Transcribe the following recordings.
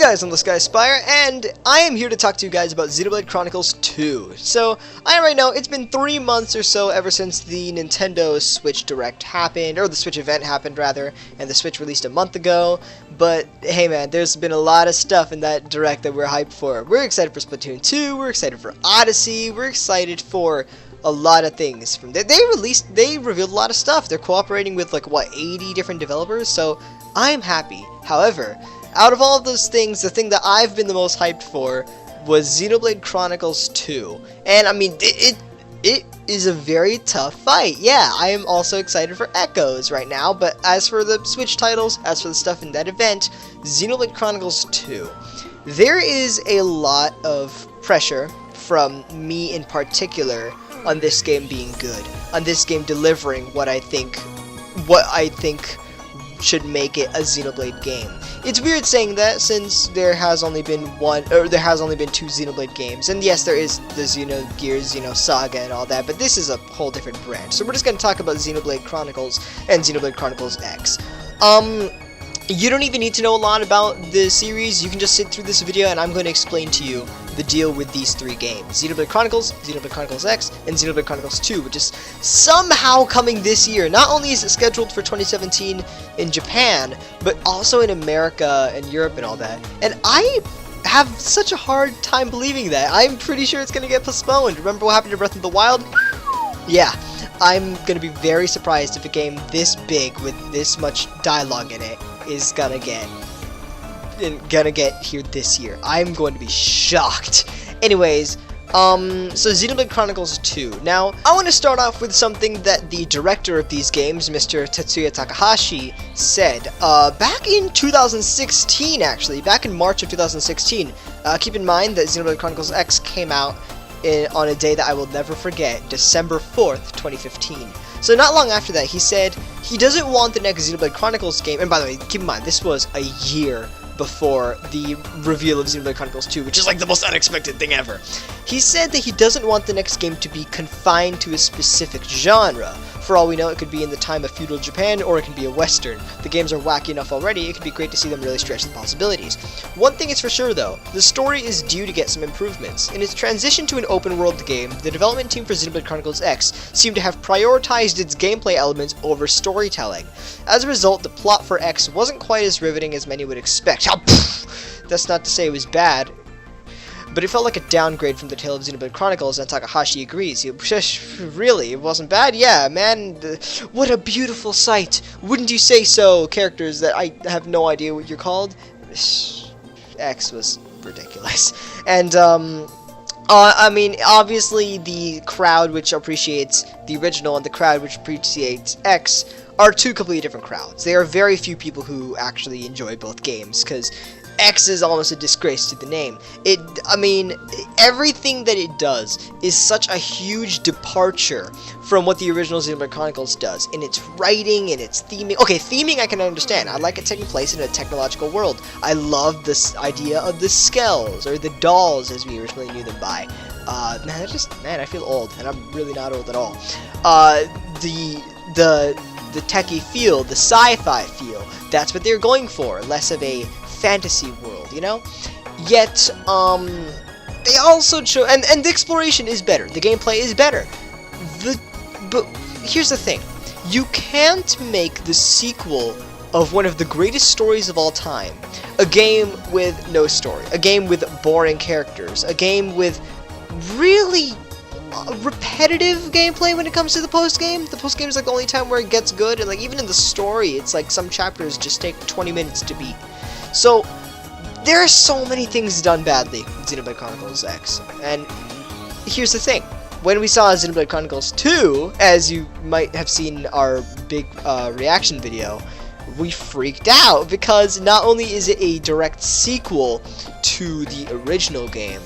guys, I'm this guy Spire, and I am here to talk to you guys about Xenoblade Chronicles 2. So, I already know, it's been 3 months or so ever since the Nintendo Switch Direct happened, or the Switch event happened rather, and the Switch released a month ago, but hey man, there's been a lot of stuff in that Direct that we're hyped for. We're excited for Splatoon 2, we're excited for Odyssey, we're excited for a lot of things. They revealed a lot of stuff. They're cooperating with like, what, 80 different developers, so I'm happy. However, out of all of those things, the thing that I've been the most hyped for was Xenoblade Chronicles 2. And I mean, it is a very tough fight. Yeah, I am also excited for Echoes right now, but as for the Switch titles, as for the stuff in that event, Xenoblade Chronicles 2. There is a lot of pressure from me in particular on this game being good, on this game delivering what I think should make it a Xenoblade game. It's weird saying that since there has only been two Xenoblade games, and yes, there is the Xenogears, Saga and all that, but this is a whole different branch. So we're just going to talk about Xenoblade Chronicles and Xenoblade Chronicles X. You don't even need to know a lot about the series. You can just sit through this video and I'm going to explain to you the deal with these 3 games. Xenoblade Chronicles X, and Xenoblade Chronicles 2, which is somehow coming this year. Not only is it scheduled for 2017 in Japan, but also in America and Europe and all that. And I have such a hard time believing that. I'm pretty sure it's going to get postponed. Remember what happened to Breath of the Wild? Yeah, I'm going to be very surprised if a game this big with this much dialogue in it is gonna get here this year. I'm going to be shocked. Anyways, so Xenoblade Chronicles 2. Now, I want to start off with something that the director of these games, Mr. Tetsuya Takahashi, said back in 2016, actually, back in March of 2016. Keep in mind that Xenoblade Chronicles X came out on a day that I will never forget, December 4th, 2015. So not long after that, he said he doesn't want the next Xenoblade Chronicles game, and by the way, keep in mind, this was a year before the reveal of Xenoblade Chronicles 2, which is like the most unexpected thing ever. He said that he doesn't want the next game to be confined to a specific genre. For all we know, it could be in the time of feudal Japan, or it can be a western. The games are wacky enough already, it could be great to see them really stretch the possibilities. One thing is for sure though, the story is due to get some improvements. In its transition to an open world game, the development team for Xenoblade Chronicles X seemed to have prioritized its gameplay elements over storytelling. As a result, the plot for X wasn't quite as riveting as many would expect. That's not to say it was bad, but it felt like a downgrade from the tale of Xenoblade Chronicles, and Takahashi agrees. Really, it wasn't bad? Yeah, man, what a beautiful sight. Wouldn't you say so, characters that I have no idea what you're called? X was ridiculous. And, I mean, obviously the crowd which appreciates the original and the crowd which appreciates X are 2 completely different crowds. There are very few people who actually enjoy both games, because X is almost a disgrace to the name. I mean, everything that it does is such a huge departure from what the original Xenoblade Chronicles does, in its writing, in its theming. Okay, theming I can understand. I like it taking place in a technological world. I love this idea of the skells, or the dolls as we originally knew them by. Man, I feel old, and I'm really not old at all. The techie feel, the sci-fi feel, that's what they're going for, less of a fantasy world, Yet, they also show, and the exploration is better, the gameplay is better. But here's the thing, you can't make the sequel of one of the greatest stories of all time a game with no story, a game with boring characters, a game with really repetitive gameplay when it comes to the post-game. The post-game is like the only time where it gets good, and like even in the story, it's like some chapters just take 20 minutes to beat. So, there are so many things done badly in Xenoblade Chronicles X, and here's the thing. When we saw Xenoblade Chronicles 2, as you might have seen our big reaction video, we freaked out, because not only is it a direct sequel to the original game,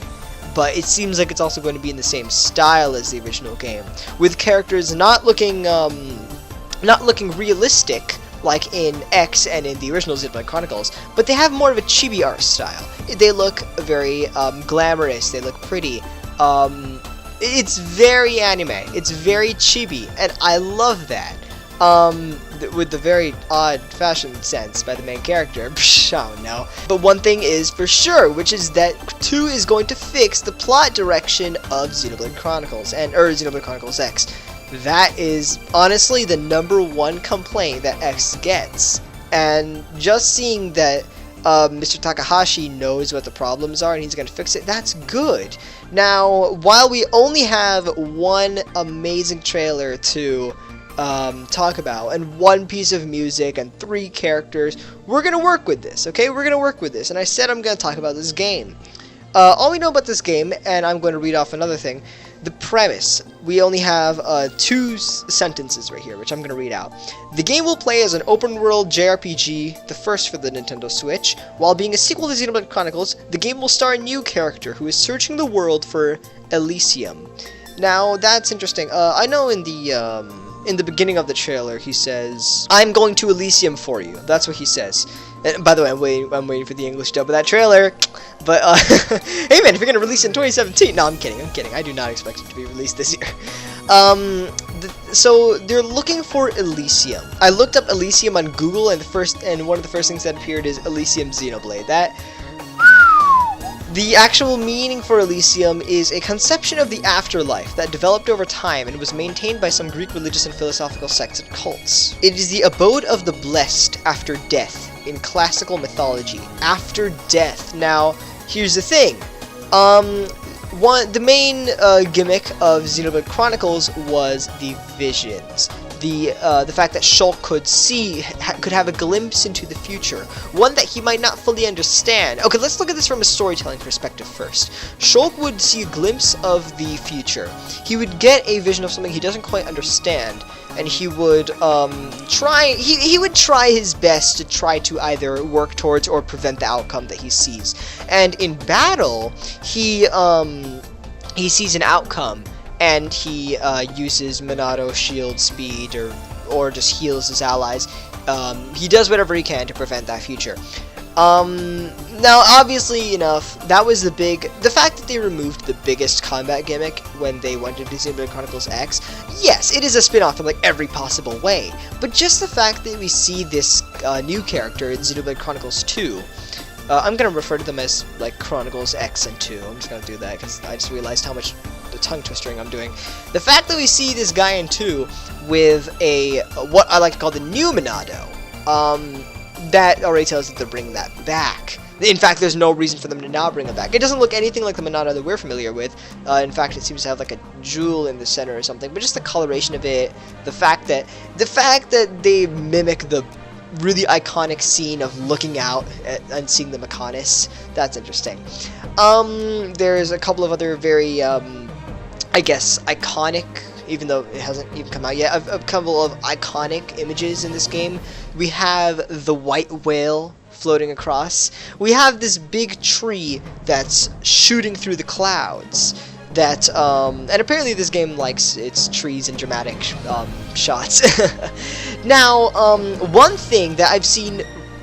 but it seems like it's also going to be in the same style as the original game, with characters not looking realistic like in X and in the original Xenoblade Chronicles, but they have more of a chibi art style. They look very glamorous, they look pretty. It's very anime, it's very chibi, and I love that. with the very odd fashion sense by the main character. I don't know. But one thing is for sure, which is that 2 is going to fix the plot direction of Xenoblade Chronicles, or Xenoblade Chronicles X. That is honestly the #1 complaint that X gets. And just seeing that Mr. Takahashi knows what the problems are and he's going to fix it, that's good. Now, while we only have one amazing trailer to talk about, and 1 piece of music, and 3 characters, we're going to work with this, okay? We're going to work with this, and I said I'm going to talk about this game. All we know about this game, and I'm going to read off another thing, the premise. We only have 2 sentences right here, which I'm going to read out. The game will play as an open-world JRPG, the first for the Nintendo Switch. While being a sequel to Xenoblade Chronicles, the game will star a new character who is searching the world for Elysium. Now, that's interesting. I know in the beginning of the trailer, he says, "I'm going to Elysium for you." That's what he says. And by the way, I'm waiting for the English dub of that trailer. But, hey man, if you're gonna release it in 2017, no, I'm kidding. I do not expect it to be released this year. So they're looking for Elysium. I looked up Elysium on Google, and one of the first things that appeared is Elysium Xenoblade. The actual meaning for Elysium is a conception of the afterlife that developed over time and was maintained by some Greek religious and philosophical sects and cults. It is the abode of the blessed after death in classical mythology. After death. Now, here's the thing. The main gimmick of Xenoblade Chronicles was the visions. The fact that Shulk could have a glimpse into the future, one that he might not fully understand. Okay, let's look at this from a storytelling perspective first. Shulk would see a glimpse of the future. He would get a vision of something he doesn't quite understand, and he would he would try his best to try to either work towards or prevent the outcome that he sees. And in battle, he sees an outcome, and he uses Monado shield speed or just heals his allies. He does whatever he can to prevent that future. Now, obviously enough, that was the fact that they removed the biggest combat gimmick when they went into Xenoblade Chronicles X. Yes, it is a spin-off in like every possible way, but just the fact that we see this new character in Xenoblade Chronicles 2. I'm gonna refer to them as like Chronicles X and 2. I'm just gonna do that because I just realized how much the tongue twistering I'm doing. The fact that we see this guy in 2 with what I like to call the new Monado, that already tells us that they're bringing that back. In fact, there's no reason for them to not bring it back. It doesn't look anything like the Monado that we're familiar with. In fact, it seems to have like a jewel in the center or something. But just the coloration of it, the fact that they mimic the really iconic scene of looking out and seeing the Mechanis, that's interesting. There's a couple of other very, I guess, iconic, even though it hasn't even come out yet, a couple of iconic images in this game. We have the white whale floating across. We have this big tree that's shooting through the clouds. And apparently this game likes its trees and dramatic shots. Now, one thing that I've seen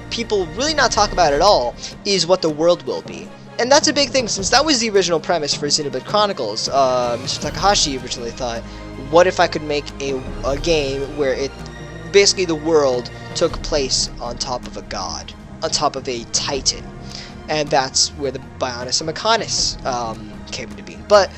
people really not talk about at all is what the world will be. And that's a big thing, since that was the original premise for Xenoblade Chronicles. Mr. Takahashi originally thought, what if I could make a game where basically the world took place on top of a god, on top of a titan. And that's where the Bionis and Mechanis came into being. But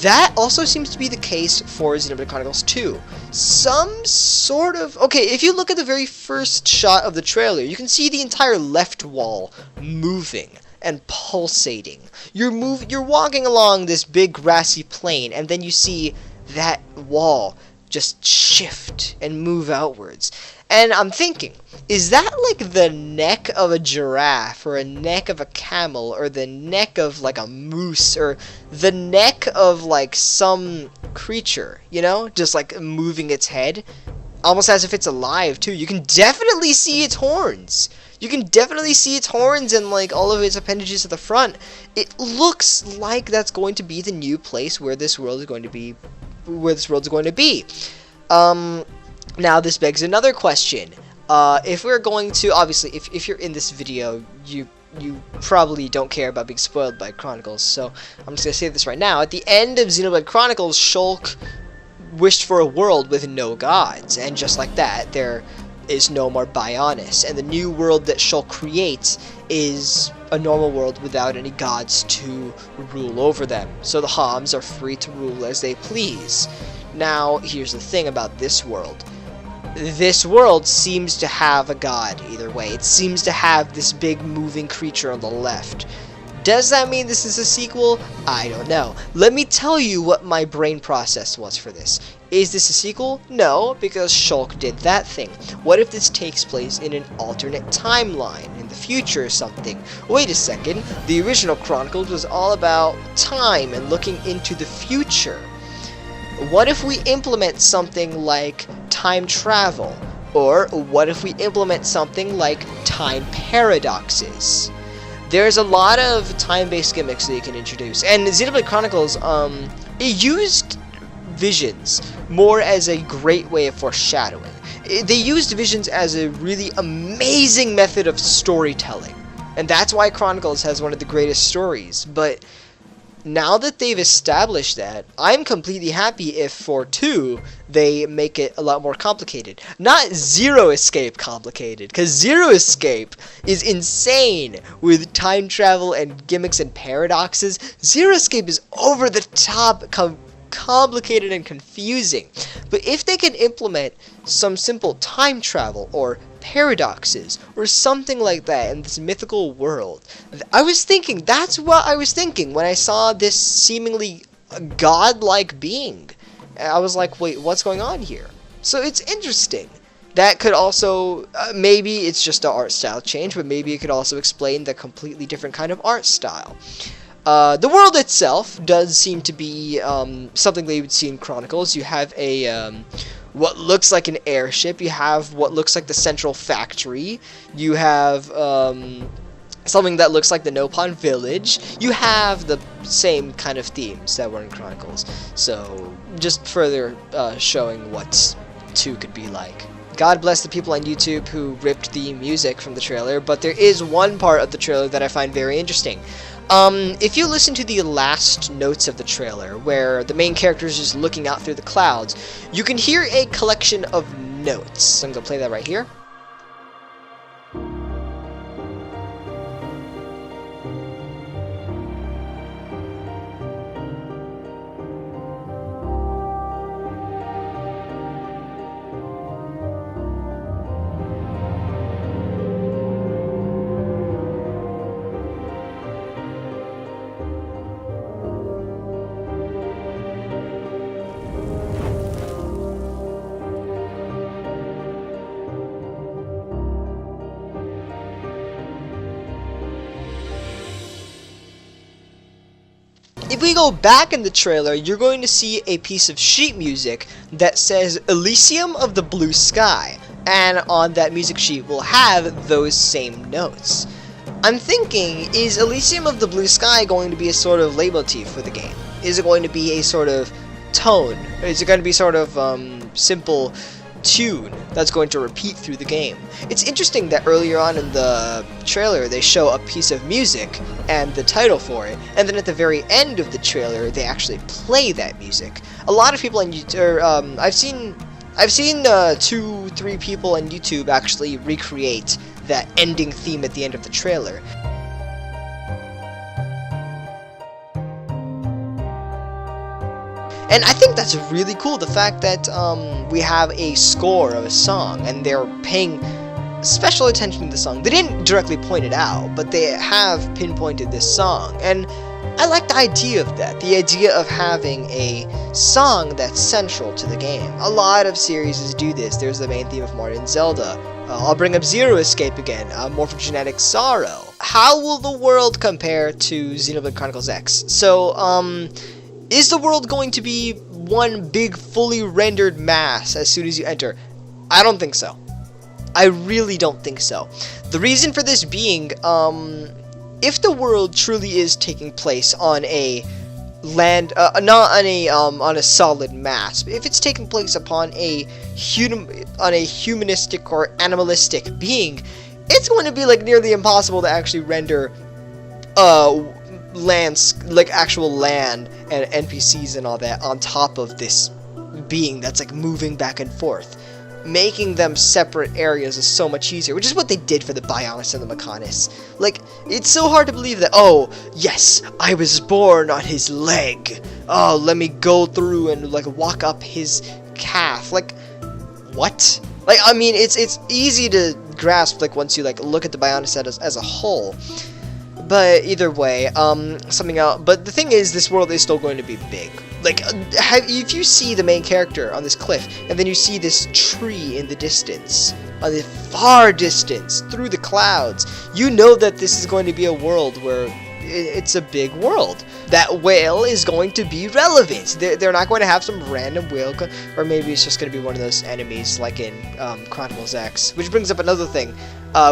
that also seems to be the case for Xenoblade Chronicles 2. Some sort of... Okay, if you look at the very first shot of the trailer, you can see the entire left wall moving and pulsating. You're walking along this big grassy plain, and then you see that wall just shift and move outwards. And I'm thinking, is that like the neck of a giraffe, or a neck of a camel, or the neck of like a moose, or the neck of like some creature, you know, just like moving its head, almost as if it's alive too. You can definitely see its horns. You can definitely see its horns and like all of its appendages at the front. It looks like that's going to be the new place where this world is going to be. Now this begs another question. If we're going to, obviously, if you're in this video, you probably don't care about being spoiled by Chronicles, so I'm just gonna say this right now. At the end of Xenoblade Chronicles, Shulk wished for a world with no gods, and just like that, there is no more Bionis, and the new world that Shulk creates is a normal world without any gods to rule over them. So the Homs are free to rule as they please. Now, here's the thing about this world. This world seems to have a god either way. It seems to have this big moving creature on the left. Does that mean this is a sequel? I don't know. Let me tell you what my brain process was for this. Is this a sequel? No, because Shulk did that thing. What if this takes place in an alternate timeline, in the future or something? Wait a second, the original Chronicles was all about time and looking into the future. What if we implement something like time travel? Or what if we implement something like time paradoxes? There's a lot of time-based gimmicks that you can introduce, and Xenoblade Chronicles, it used visions more as a great way of foreshadowing. They used visions as a really amazing method of storytelling, and that's why Chronicles has one of the greatest stories. But now that they've established that, I'm completely happy if for 2 they make it a lot more complicated. Not Zero Escape complicated, because Zero Escape is insane with time travel and gimmicks and paradoxes. Zero Escape is over the top, complicated and confusing. But if they can implement some simple time travel or paradoxes or something like that in this mythical world, that's what I was thinking when I saw this seemingly godlike being. I was like, wait, what's going on here? So it's interesting. That could also, maybe it's just an art style change, but maybe it could also explain the completely different kind of art style. The world itself does seem to be something that you would see in Chronicles. You have a what looks like an airship. You have what looks like the central factory. You have something that looks like the Nopon village. You have the same kind of themes that were in Chronicles. So just further showing what 2 could be like. God bless the people on YouTube who ripped the music from the trailer, but there is one part of the trailer that I find very interesting. If you listen to the last notes of the trailer, where the main character is just looking out through the clouds, you can hear a collection of notes. I'm going to play that right here. If we go back in the trailer, you're going to see a piece of sheet music that says Elysium of the Blue Sky, and on that music sheet will have those same notes. I'm thinking, is Elysium of the Blue Sky going to be a sort of leitmotif for the game? Is it going to be a sort of tone? Or is it going to be sort of simple tune that's going to repeat through the game? It's interesting that earlier on in the trailer they show a piece of music and the title for it, and then at the very end of the trailer they actually play that music. A lot of people on YouTube, I've seen 2-3 people on YouTube actually recreate that ending theme at the end of the trailer. And I think that's really cool, the fact that we have a score of a song, and they're paying special attention to the song. They didn't directly point it out, but they have pinpointed this song. And I like the idea of that, the idea of having a song that's central to the game. A lot of series do this. There's the main theme of Mario and Zelda. I'll bring up Zero Escape again, Morphogenetic Sorrow. How will the world compare to Xenoblade Chronicles X? So, is the world going to be one big fully rendered mass as soon as you enter? I don't think so. I really don't think so. The reason for this being, if the world truly is taking place on a land, not on a solid mass, but if it's taking place upon a humanistic or animalistic being, it's going to be like nearly impossible to actually render lands, like actual land and NPCs and all that on top of this being that's like moving back and forth. Making them separate areas is so much easier, which is what they did for the Bionis and the Mechonis. Like, it's so hard to believe that, oh, yes, I was born on his leg. Oh, let me go through and, like, walk up his calf. Like, what? Like, I mean, it's easy to grasp, like, once you, like, look at the Bionis set as a whole. But either way, something else. But the thing is, this world is still going to be big. Like, if you see the main character on this cliff, and then you see this tree in the distance, on the far distance, through the clouds, you know that this is going to be a world where it's a big world. That whale is going to be relevant. They're not going to have some random whale, or maybe it's just going to be one of those enemies, like in Chronicles X. Which brings up another thing.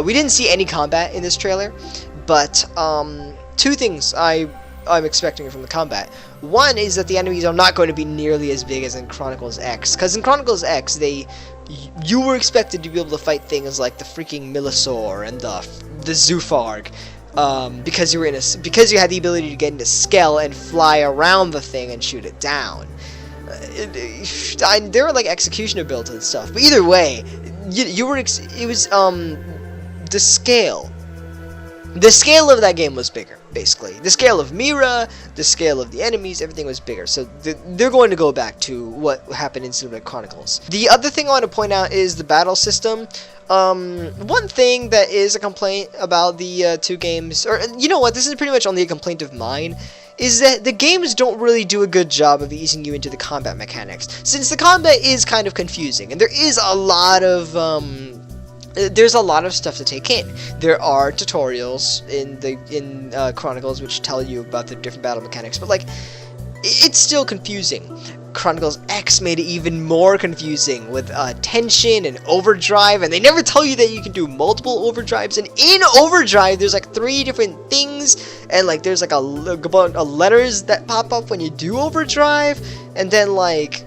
We didn't see any combat in this trailer, but two things I'm expecting from the combat. One is that the enemies are not going to be nearly as big as in Chronicles X, because in Chronicles X, you were expected to be able to fight things like the freaking Millisaur and the Zoofarg, because you had the ability to get into scale and fly around the thing and shoot it down. There were like executioner builds and stuff, but either way, it was the scale. The scale of that game was bigger, basically. The scale of Mira, the scale of the enemies, everything was bigger. So they're going to go back to what happened in Xenoblade Chronicles. The other thing I want to point out is the battle system. One thing that is a complaint about the two games, or you know what, this is pretty much only a complaint of mine, is that the games don't really do a good job of easing you into the combat mechanics. Since the combat is kind of confusing, and there is a lot of there's a lot of stuff to take in. There are tutorials in Chronicles which tell you about the different battle mechanics, but like, it's still confusing. Chronicles X made it even more confusing with tension and overdrive, and they never tell you that you can do multiple overdrives. And in overdrive, there's like 3 different things, and like there's like a letters that pop up when you do overdrive, and then like.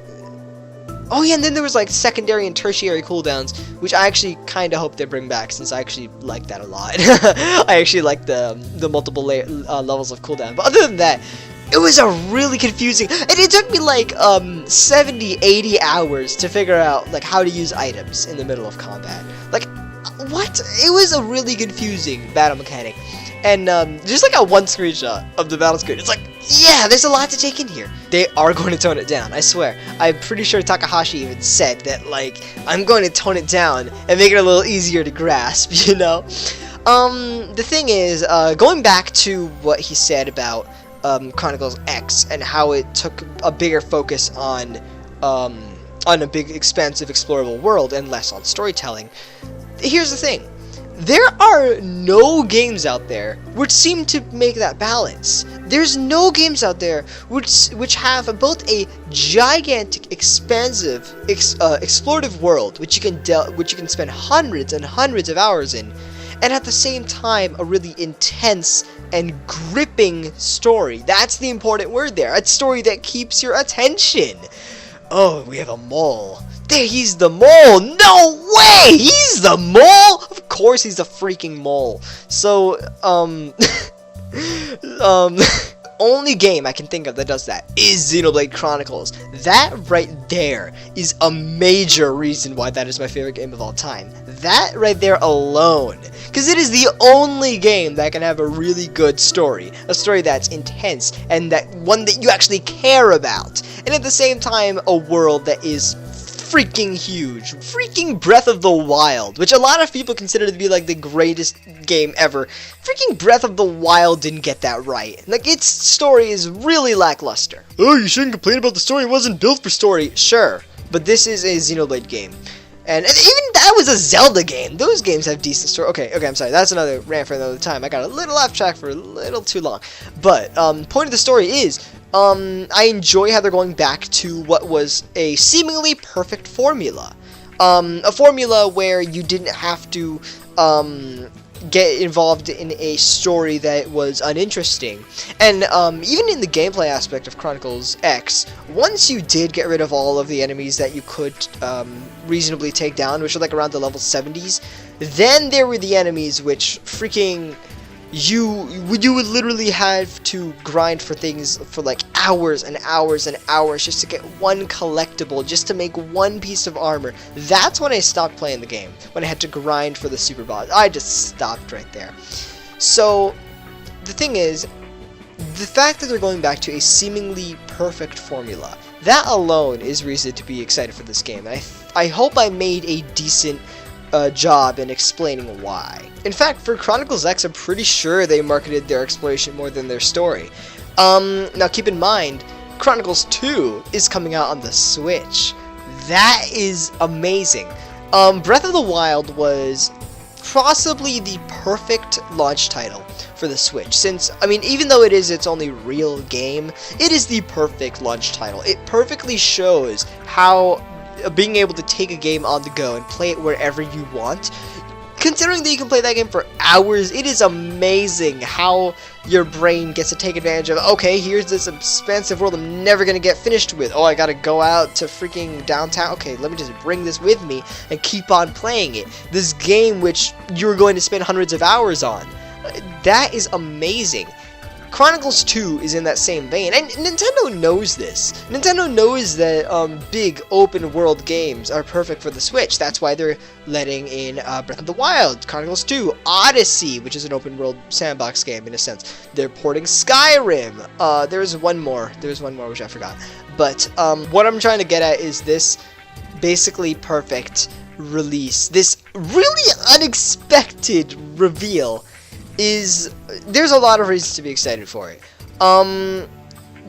Oh yeah, and then there was like secondary and tertiary cooldowns, which I actually kind of hope they bring back, since I actually like that a lot. I actually like the multiple levels of cooldown. But other than that, it was a really confusing, and it took me like 70, 80 hours to figure out like how to use items in the middle of combat. Like, what? It was a really confusing battle mechanic. And just like a one screenshot of the battle screen, it's like, yeah, there's a lot to take in here. They are going to tone it down, I swear. I'm pretty sure Takahashi even said that, like, I'm going to tone it down and make it a little easier to grasp, you know? The thing is, going back to what he said about Chronicles X and how it took a bigger focus on a big, expansive, explorable world and less on storytelling, here's the thing. There are no games out there which seem to make that balance. There's no games out there which have both a gigantic, expansive, explorative world which you can spend hundreds and hundreds of hours in, and at the same time a really intense and gripping story. That's the important word there. A story that keeps your attention. Oh, we have a mole. There, he's the mole! No way! He's the mole! Of course he's a freaking mole. So, only game I can think of that does that is Xenoblade Chronicles. That right there is a major reason why that is my favorite game of all time. That right there alone. Because it is the only game that can have a really good story. A story that's intense, and that one that you actually care about. And at the same time, a world that is freaking huge. Freaking Breath of the Wild, which a lot of people consider to be like the greatest game ever. Freaking Breath of the Wild didn't get that right. Like, its story is really lackluster. Oh, you shouldn't complain about the story. It wasn't built for story. Sure, but this is a Xenoblade game. And even that was a Zelda game. Those games have decent story. Okay, I'm sorry. That's another rant for another time. I got a little off track for a little too long. But, point of the story is, I enjoy how they're going back to what was a seemingly perfect formula. A formula where you didn't have to, get involved in a story that was uninteresting. And even in the gameplay aspect of Chronicles X, once you did get rid of all of the enemies that you could reasonably take down, which are like around the level 70s, then there were the enemies which freaking you would literally have to grind for things for like hours and hours and hours just to get one collectible, just to make one piece of armor. That's when I stopped playing the game, when I had to grind for the super boss. I just stopped right there. So the thing is, the fact that they're going back to a seemingly perfect formula, that alone is reason to be excited for this game. And I hope I made a decent job in explaining why. In fact, for Chronicles X, I'm pretty sure they marketed their exploration more than their story. Now keep in mind, Chronicles 2 is coming out on the Switch. That is amazing. Breath of the Wild was possibly the perfect launch title for the Switch, since, I mean, even though it is its only real game, it is the perfect launch title. It perfectly shows how being able to take a game on the go and play it wherever you want. Considering that you can play that game for hours, it is amazing how your brain gets to take advantage of, okay, here's this expansive world I'm never going to get finished with. Oh, I got to go out to freaking downtown. Okay, let me just bring this with me and keep on playing it. This game which you're going to spend hundreds of hours on. That is amazing. Chronicles 2 is in that same vein, and Nintendo knows this. Nintendo knows that big open world games are perfect for the Switch. That's why they're letting in Breath of the Wild, Chronicles 2, Odyssey, which is an open world sandbox game in a sense. They're porting Skyrim. There's one more which I forgot. But what I'm trying to get at is this basically perfect release. This really unexpected reveal there's a lot of reasons to be excited for it.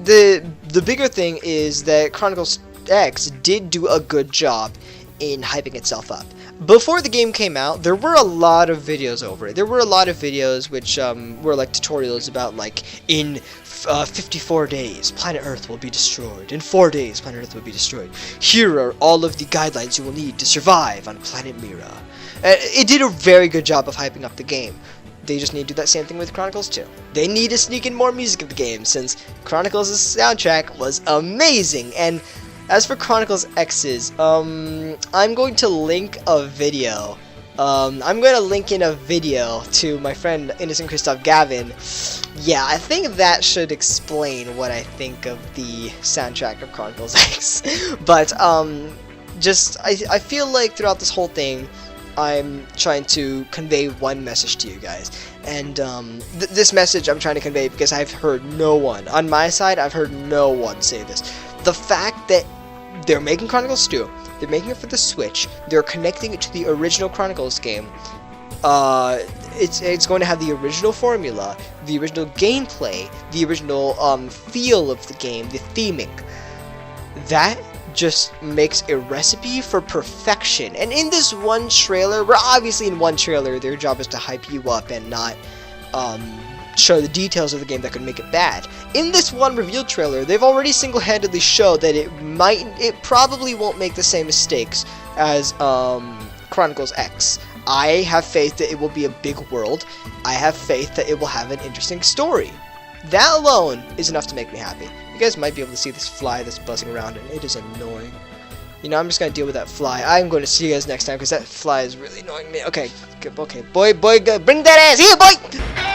The bigger thing is that Chronicles X did do a good job in hyping itself up. Before the game came out, there were a lot of videos over it. There were a lot of videos which were like tutorials about, like, in 54 days, planet Earth will be destroyed. In 4 days, planet Earth will be destroyed. Here are all of the guidelines you will need to survive on planet Mira. It did a very good job of hyping up the game. They just need to do that same thing with Chronicles 2. They need to sneak in more music of the game, since Chronicles' soundtrack was amazing. And as for Chronicles X's, I'm going to link a video. I'm going to link in a video to my friend Innocent Christoph Gavin. Yeah, I think that should explain what I think of the soundtrack of Chronicles X. But I feel like throughout this whole thing, I'm trying to convey one message to you guys, and this message I'm trying to convey because I've heard no one, on my side, I've heard no one say this. The fact that they're making Chronicles 2, they're making it for the Switch, they're connecting it to the original Chronicles game, it's going to have the original formula, the original gameplay, the original feel of the game, the theming. That just makes a recipe for perfection. And in this one trailer, where obviously in one trailer their job is to hype you up and not show the details of the game that could make it bad. In this one reveal trailer, they've already single-handedly showed that it probably won't make the same mistakes as Chronicles X. I have faith that it will be a big world. I have faith that it will have an interesting story. That alone is enough to make me happy. You guys might be able to see this fly that's buzzing around, and it is annoying. You know, I'm just going to deal with that fly. I'm going to see you guys next time, because that fly is really annoying me. Okay, boy, bring that ass here, boy!